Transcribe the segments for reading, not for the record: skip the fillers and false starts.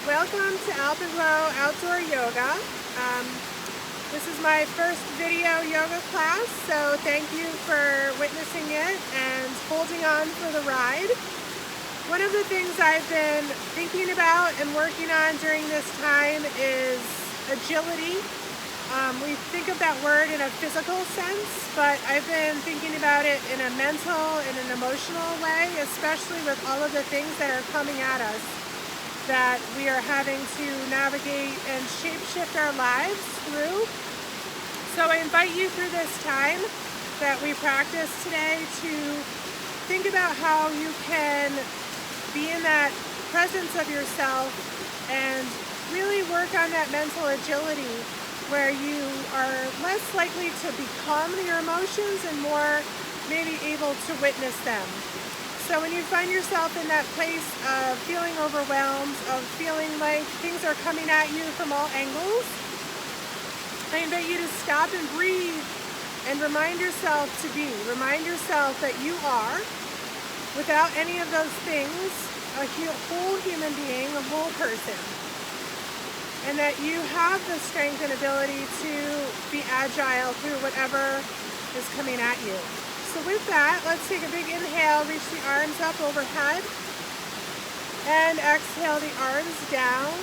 Welcome to Alpenglow Outdoor Yoga. This is my first video yoga class, so thank you for witnessing it and holding on for the ride. One of the things I've been thinking about and working on during this time is agility. We think of that word in a physical sense, but I've been thinking about it in a mental and an emotional way, especially with all of the things that are coming at us that we are having to navigate and shape-shift our lives through. So I invite you through this time that we practice today to think about how you can be in that presence of yourself and really work on that mental agility where you are less likely to become your emotions and more maybe able to witness them. So when you find yourself in that place of feeling overwhelmed, of feeling like things are coming at you from all angles, I invite you to stop and breathe and remind yourself remind yourself that you are, without any of those things, a whole human being, a whole person. And that you have the strength and ability to be agile through whatever is coming at you. So with that, let's take a big inhale, reach the arms up overhead, and exhale the arms down.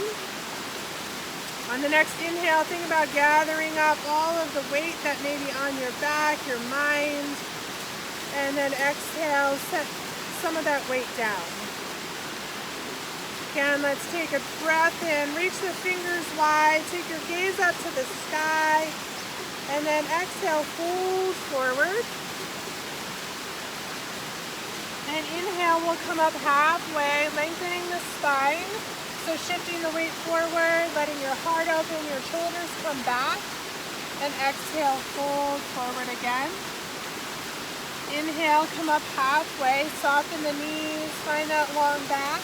On the next inhale, think about gathering up all of the weight that may be on your back, your mind, and then exhale, set some of that weight down. Again, let's take a breath in, reach the fingers wide, take your gaze up to the sky, and then exhale, fold forward. And inhale, we'll come up halfway, lengthening the spine. So shifting the weight forward, letting your heart open, your shoulders come back. And exhale, fold forward again. Inhale, come up halfway, soften the knees, find that long back.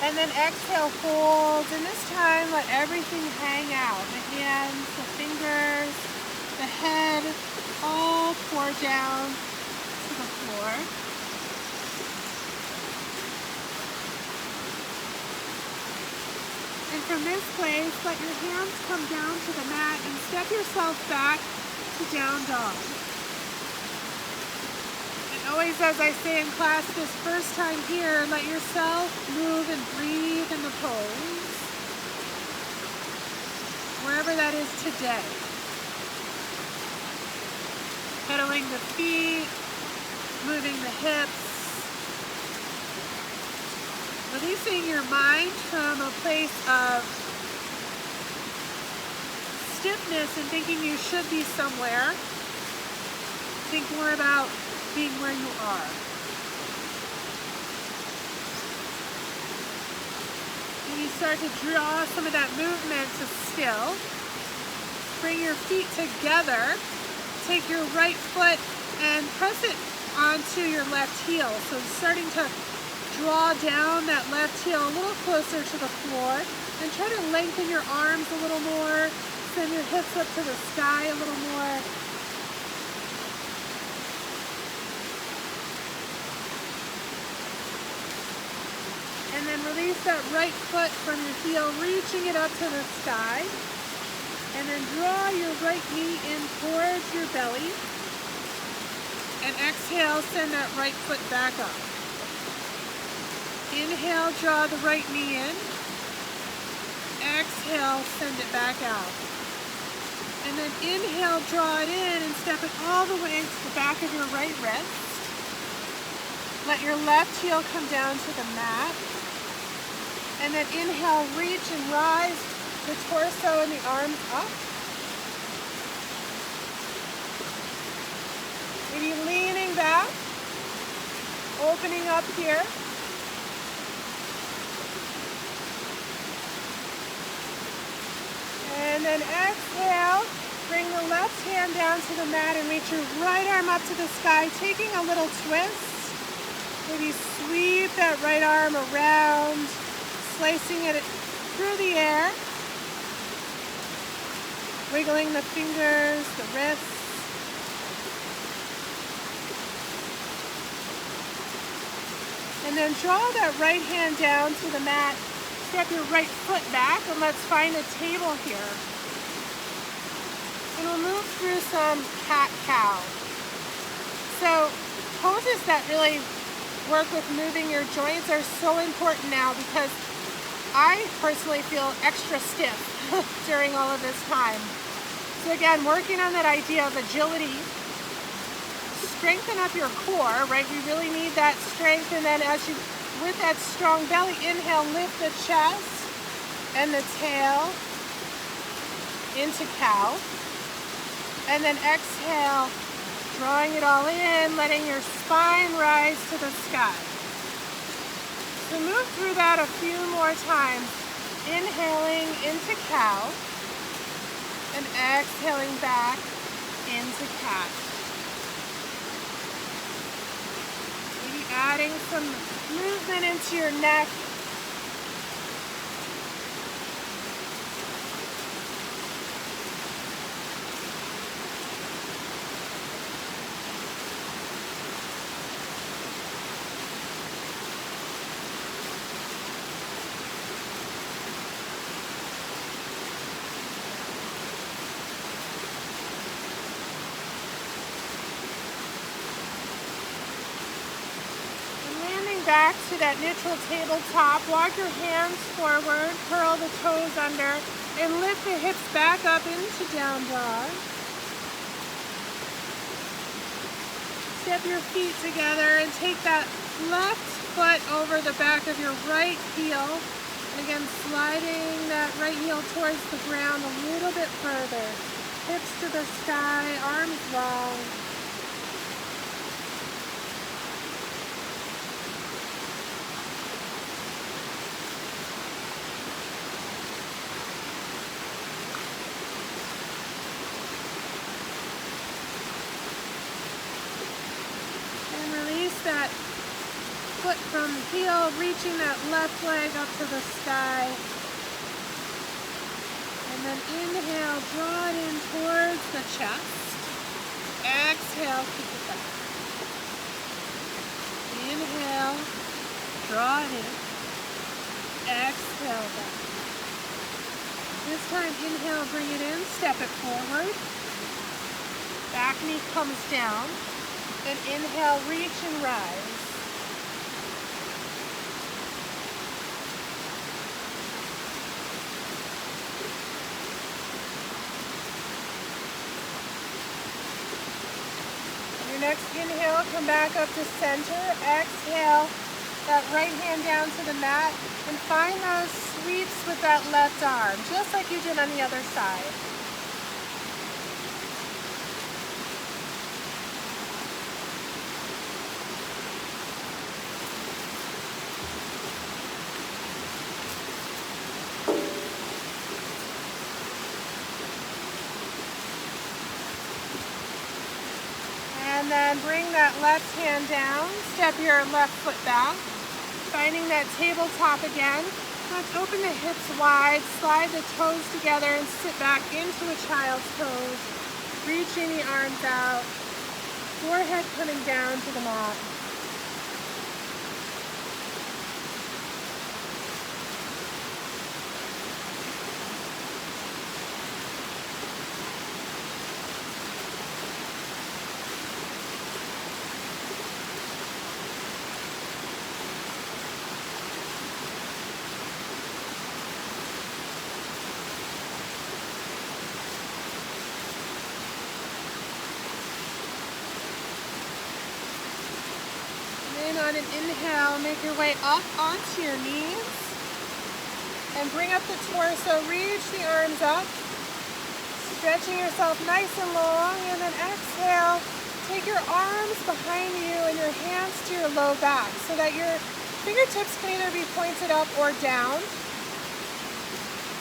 And then exhale, fold. And this time, let everything hang out. The hands, the fingers, the head, all pour down to the floor. And from this place, let your hands come down to the mat and step yourself back to down dog. And always, as I say in class this first time here, let yourself move and breathe in the pose, wherever that is today. Pedaling the feet, moving the hips, releasing your mind from a place of stiffness and thinking you should be somewhere. Think more about being where you are. And you start to draw some of that movement to still. Bring your feet together. Take your right foot and press it onto your left heel. So starting to draw down that left heel a little closer to the floor and try to lengthen your arms a little more, send your hips up to the sky a little more. And then release that right foot from your heel, reaching it up to the sky. And then draw your right knee in towards your belly. And exhale, send that right foot back up. Inhale, draw the right knee in. Exhale, send it back out. And then inhale, draw it in and step it all the way to the back of your right wrist. Let your left heel come down to the mat. And then inhale, reach and rise the torso and the arms up. Maybe leaning back, opening up here. And then exhale, bring the left hand down to the mat and reach your right arm up to the sky, taking a little twist. Maybe sweep that right arm around, slicing it through the air. Wiggling the fingers, the wrists. And then draw that right hand down to the mat. Step your right foot back, and let's find a table here. And we'll move through some cat-cow. So poses that really work with moving your joints are so important now, because I personally feel extra stiff during all of this time. So again, working on that idea of agility. Strengthen up your core, right? We really need that strength. And then as you, with that strong belly, inhale, lift the chest and the tail into cow. And then exhale, drawing it all in, letting your spine rise to the sky. So move through that a few more times. Inhaling into cow and exhaling back into cat. Adding some movement into your neck. Back to that neutral tabletop. Walk your hands forward, curl the toes under, and lift the hips back up into down dog. Step your feet together and take that left foot over the back of your right heel. And again, sliding that right heel towards the ground a little bit further. Hips to the sky, arms long. That foot from the heel, reaching that left leg up to the sky. And then inhale, draw it in towards the chest. Exhale, kick it back. Inhale, draw it in. Exhale back. This time, inhale, bring it in, step it forward. Back knee comes down. And inhale, reach and rise. Your next inhale, come back up to center. Exhale, that right hand down to the mat. And find those sweeps with that left arm, just like you did on the other side. And then bring that left hand down, step your left foot back, finding that tabletop again. Let's open the hips wide, slide the toes together and sit back into a child's pose, reaching the arms out, forehead coming down to the mat. On an inhale, make your way up onto your knees and bring up the torso, reach the arms up, stretching yourself nice and long, and then exhale, take your arms behind you and your hands to your low back so that your fingertips can either be pointed up or down.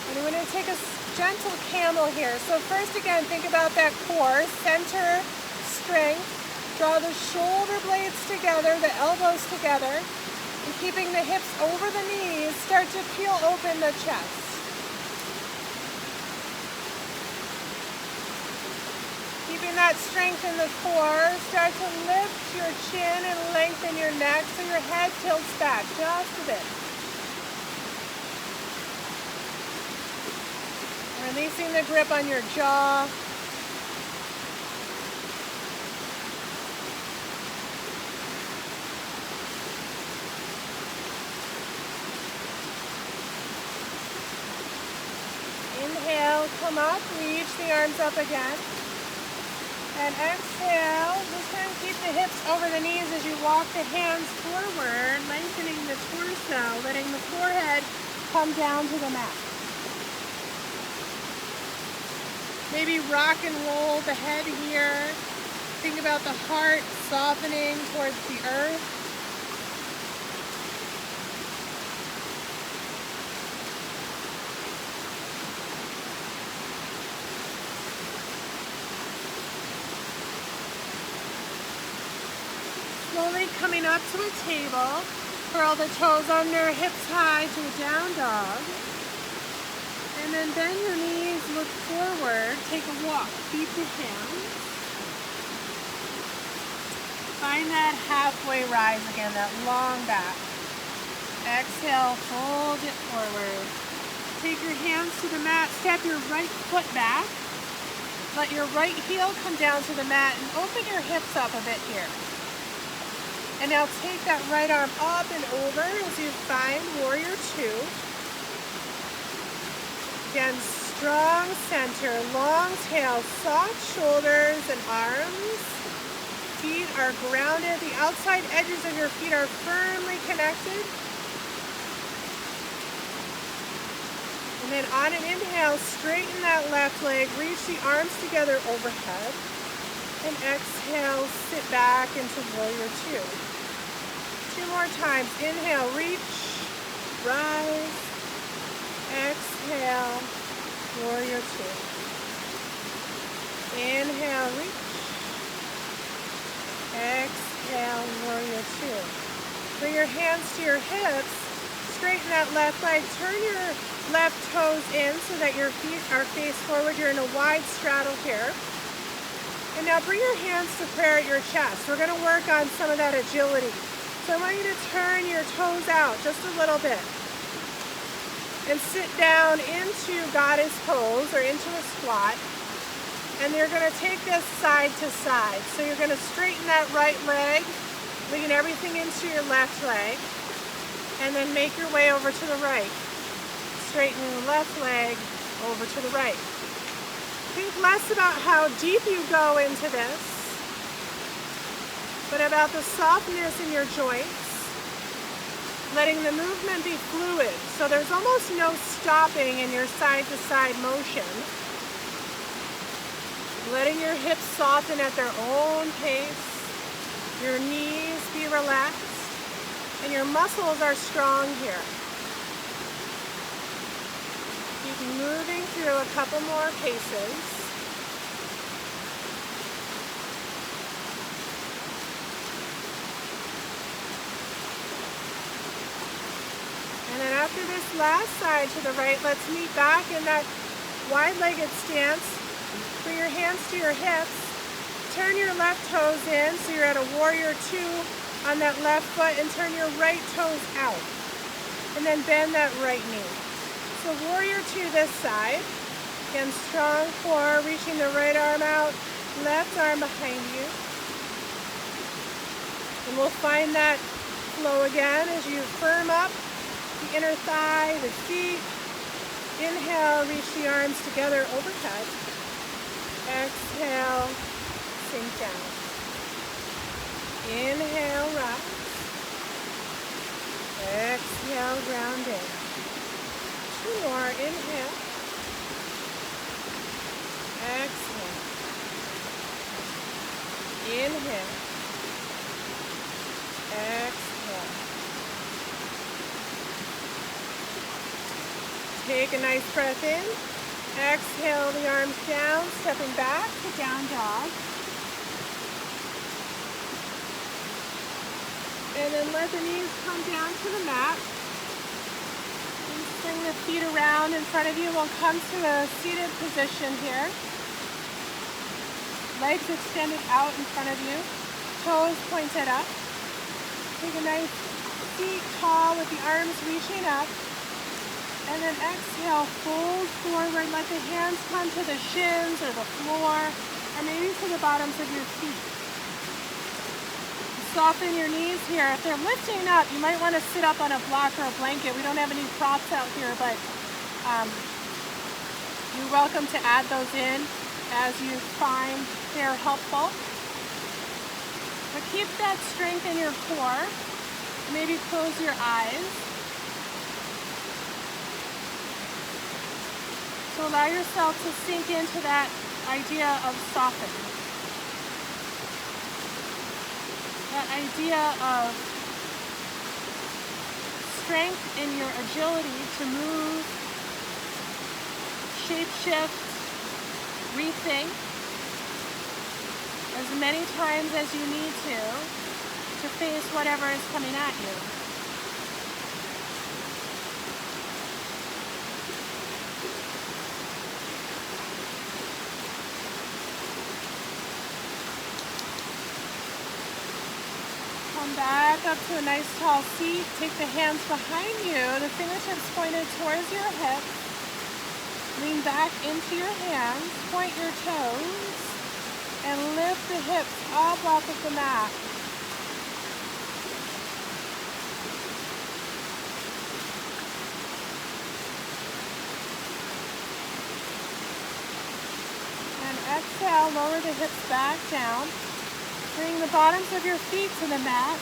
And we're going to take a gentle camel here. So first, again, think about that core, center, strength. Draw the shoulder blades together, the elbows together, and keeping the hips over the knees, start to peel open the chest. Keep Keeping that strength in the core, start to lift your chin and lengthen your neck so your head tilts back just a bit. Releasing the grip on your jaw. Inhale, come up, reach the arms up again. And exhale, just kind of keep the hips over the knees as you walk the hands forward, lengthening the torso, letting the forehead come down to the mat. Maybe rock and roll the head here. Think about the heart softening towards the earth. Slowly coming up to a table, curl the toes under, hips high to a down dog. And then bend your knees, look forward, take a walk, feet to hands. Find that halfway rise again, that long back. Exhale, fold it forward. Take your hands to the mat, step your right foot back. Let your right heel come down to the mat and open your hips up a bit here. And now take that right arm up and over as you find Warrior Two. Again, strong center, long tail, soft shoulders and arms. Feet are grounded. The outside edges of your feet are firmly connected. And then on an inhale, straighten that left leg, reach the arms together overhead. And exhale, sit back into Warrior Two. Two more times. Inhale, reach, rise. Exhale, Warrior Two. Inhale, reach. Exhale, Warrior Two. Bring your hands to your hips. Straighten that left leg. Turn your left toes in so that your feet are face forward. You're in a wide straddle here. And now bring your hands to prayer at your chest. We're going to work on some of that agility. So I want you to turn your toes out just a little bit. And sit down into goddess pose or into a squat. And you're going to take this side to side. So you're going to straighten that right leg, lean everything into your left leg, and then make your way over to the right. Straighten the left leg over to the right. Think less about how deep you go into this, but about the softness in your joints. Letting the movement be fluid, so there's almost no stopping in your side-to-side motion. Letting your hips soften at their own pace, your knees be relaxed, and your muscles are strong here. Keep moving through a couple more paces. And then after this last side to the right, let's meet back in that wide-legged stance. Bring your hands to your hips. Turn your left toes in so you're at a Warrior Two on that left foot, and turn your right toes out. And then bend that right knee. So Warrior Two this side. Again, strong core, reaching the right arm out, left arm behind you. And we'll find that flow again as you firm up the inner thigh, the feet. Inhale, reach the arms together overhead. Exhale, sink down. Inhale, rise. Exhale, ground in. Two more. Inhale. Exhale. Inhale. Exhale. Take a nice breath in. Exhale the arms down, stepping back to down dog. And then let the knees come down to the mat. And bring the feet around in front of you. We'll come to a seated position here. Legs extended out in front of you, toes pointed up. Take a nice seat tall with the arms reaching up. And then exhale, fold forward, let the hands come to the shins or the floor, or maybe to the bottoms of your feet. Soften your knees here. If they're lifting up, you might want to sit up on a block or a blanket. We don't have any props out here, but you're welcome to add those in as you find they're helpful. But keep that strength in your core. Maybe close your eyes. So allow yourself to sink into that idea of softening. That idea of strength in your agility to move, shape shift, rethink as many times as you need to face whatever is coming at you. Come back up to a nice tall seat. Take the hands behind you, the fingertips pointed towards your hips. Lean back into your hands, point your toes, and lift the hips up off of the mat. And exhale, lower the hips back down. Bring the bottoms of your feet to the mat.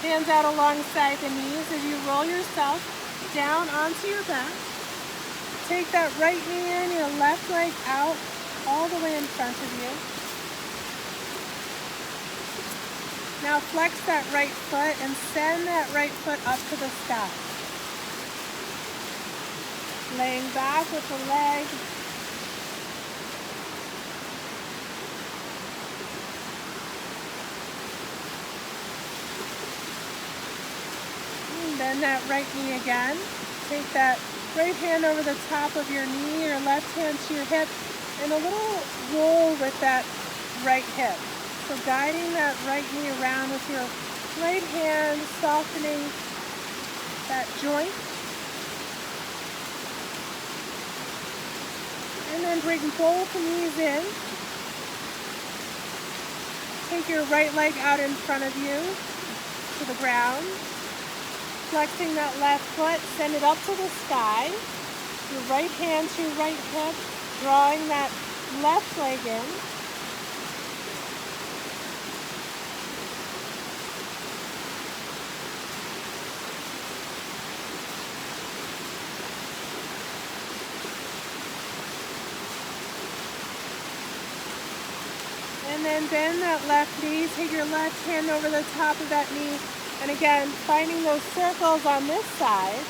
Hands out alongside the knees as you roll yourself down onto your back. Take that right knee in, your left leg out, all the way in front of you. Now flex that right foot and send that right foot up to the sky. Laying back with the leg. And bend that right knee again. Take that right hand over the top of your knee, your left hand to your hip, and a little roll with that right hip. So guiding that right knee around with your right hand, softening that joint. And then bring both knees in. Take your right leg out in front of you to the ground. Flexing that left foot, send it up to the sky. Your right hand to your right hip, drawing that left leg in. And then bend that left knee, take your left hand over the top of that knee. And again, finding those circles on this side.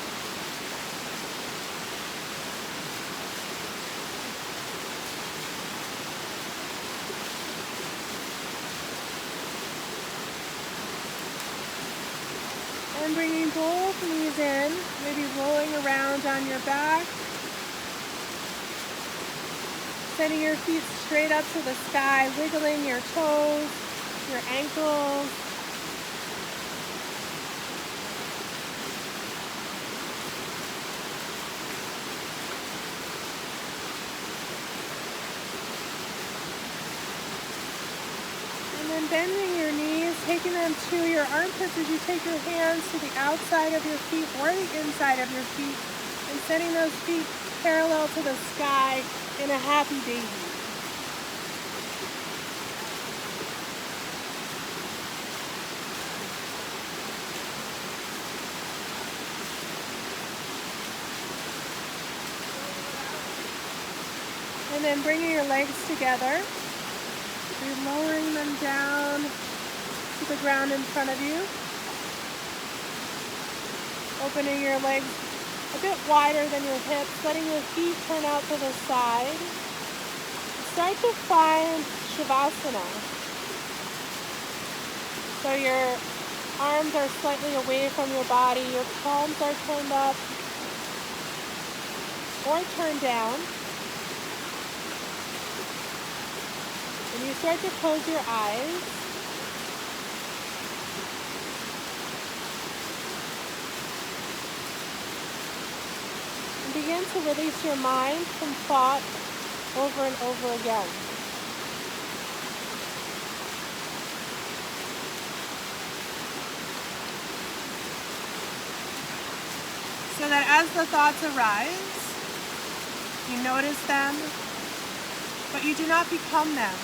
And bringing both knees in, maybe rolling around on your back. Sending your feet straight up to the sky, wiggling your toes, your ankles. Bending your knees, taking them to your armpits as you take your hands to the outside of your feet or the inside of your feet, and sending those feet parallel to the sky in a happy baby. And then bringing your legs together. You're lowering them down to the ground in front of you. Opening your legs a bit wider than your hips, letting your feet turn out to the side. Start to find Shavasana. So your arms are slightly away from your body, your palms are turned up or turned down. And you start to close your eyes. And begin to release your mind from thought over and over again. So that as the thoughts arise, you notice them, but you do not become them.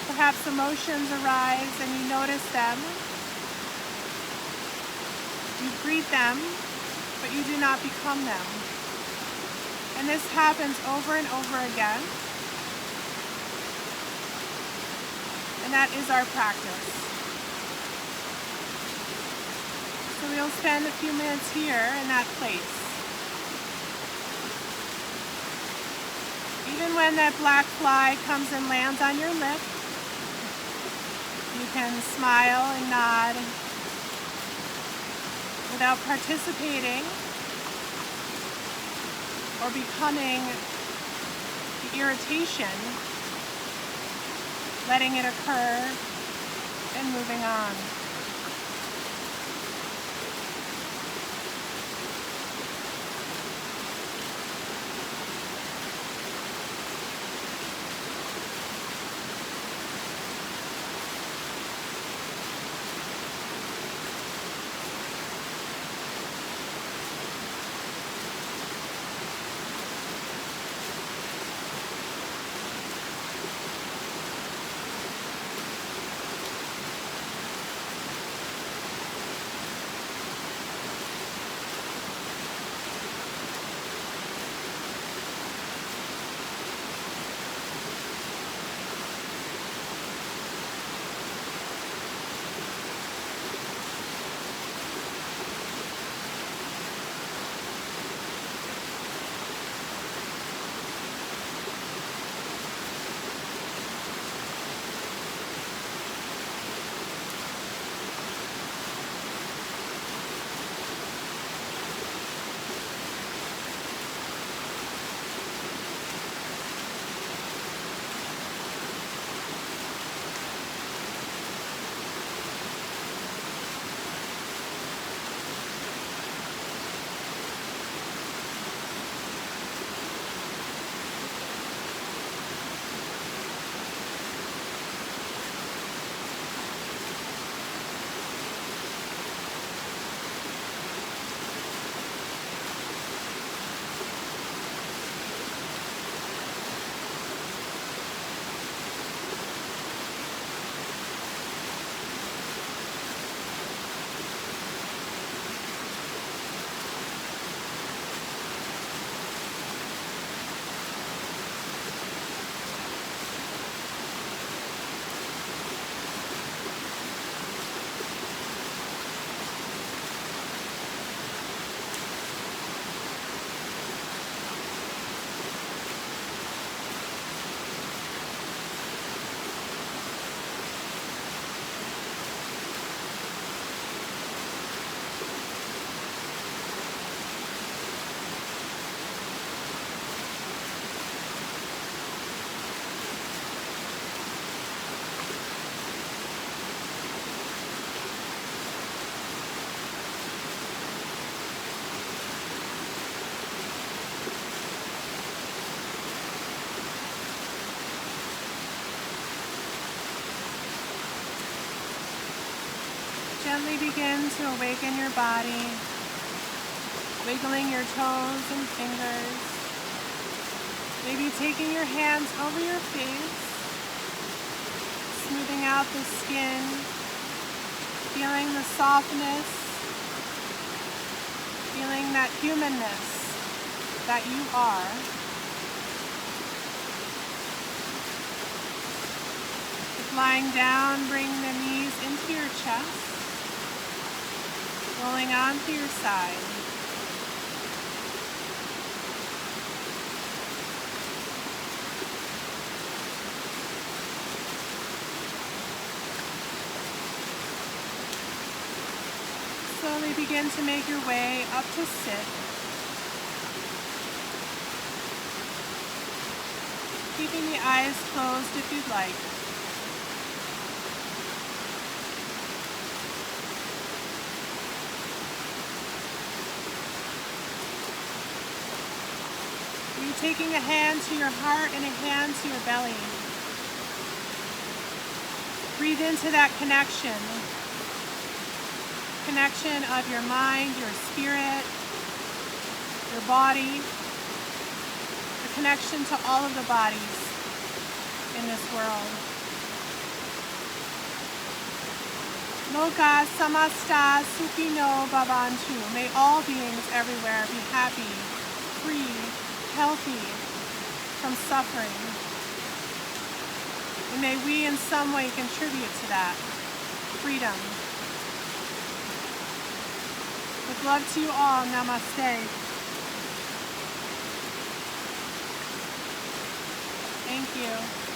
Perhaps emotions arise and you notice them. You greet them, but you do not become them. And this happens over and over again. And that is our practice. So we'll spend a few minutes here in that place. Even when that black fly comes and lands on your lip, you can smile and nod without participating or becoming the irritation, letting it occur and moving on. Gently begin to awaken your body, wiggling your toes and fingers, maybe taking your hands over your face, smoothing out the skin, feeling the softness, feeling that humanness that you are. If lying down, bring the knees into your chest, rolling onto your side. Slowly begin to make your way up to sit. keeping the eyes closed if you'd like. You're taking a hand to your heart and a hand to your belly. Breathe into that connection. Connection of your mind, your spirit, your body. The connection to all of the bodies in this world. Loka samasta sukhino bhavantu. May all beings everywhere be happy, free, healthy from suffering. And may we in some way contribute to that freedom. With love to you all, namaste. Thank you.